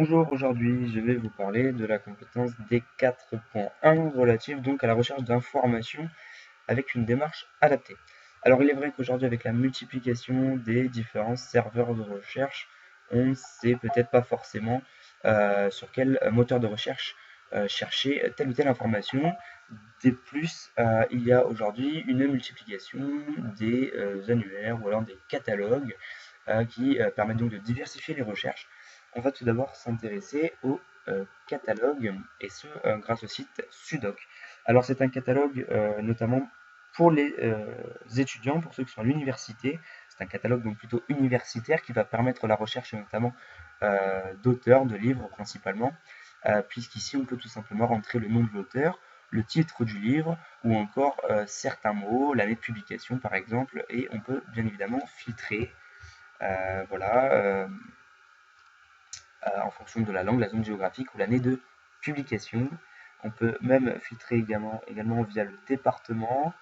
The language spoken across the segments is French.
Bonjour, aujourd'hui je vais vous parler de la compétence D4.1 relative donc à la recherche d'informations avec une démarche adaptée. Alors il est vrai qu'aujourd'hui avec la multiplication des différents serveurs de recherche, on ne sait peut-être pas forcément sur quel moteur de recherche chercher telle ou telle information. De plus, il y a aujourd'hui une multiplication des annuaires ou alors des catalogues qui permettent donc de diversifier les recherches. On va tout d'abord s'intéresser au catalogue, et ce grâce au site Sudoc. Alors c'est un catalogue notamment pour les étudiants, pour ceux qui sont à l'université. C'est un catalogue donc plutôt universitaire qui va permettre la recherche notamment d'auteurs, de livres principalement, puisqu'ici on peut tout simplement rentrer le nom de l'auteur, le titre du livre ou encore certains mots, l'année de publication par exemple, et on peut bien évidemment filtrer voilà, en fonction de la langue, la zone géographique ou l'année de publication. On peut même filtrer également via le département,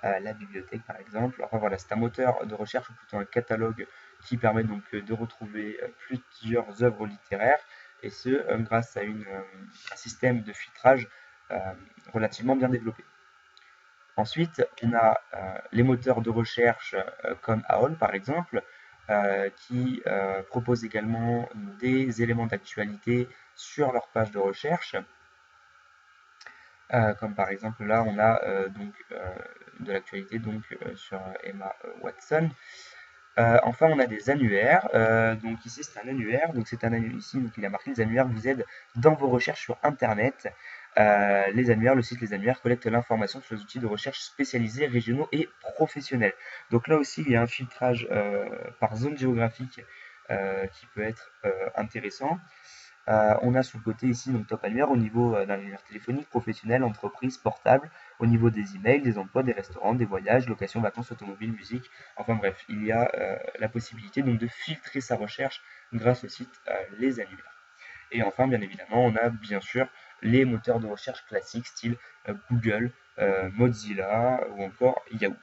la bibliothèque par exemple. Enfin voilà, c'est un moteur de recherche ou plutôt un catalogue qui permet donc de retrouver plusieurs œuvres littéraires, et ce grâce à un système de filtrage euh, relativement bien développé. Ensuite, on a les moteurs de recherche comme AOL par exemple, qui proposent également des éléments d'actualité sur leur page de recherche. Comme par exemple là, on a de l'actualité sur Emma Watson. Enfin, on a des annuaires. Donc ici, c'est un annuaire. Donc c'est un annuaire ici. Donc il a marqué les annuaires vous aident dans vos recherches sur Internet. Les annuaires, le site Les Annuaires collecte l'information sur les outils de recherche spécialisés, régionaux et professionnels. Donc là aussi, il y a un filtrage par zone géographique qui peut être intéressant. On a sur le côté ici donc top annuaire au niveau d'un annuaire téléphonique, professionnel, entreprise, portable, au niveau des emails, des emplois, des restaurants, des voyages, location, vacances, automobile, musique. Enfin bref, il y a la possibilité donc de filtrer sa recherche grâce au site Les Annuaires. Et enfin, bien évidemment, on a bien sûr les moteurs de recherche classiques style Google, Mozilla ou encore Yahoo.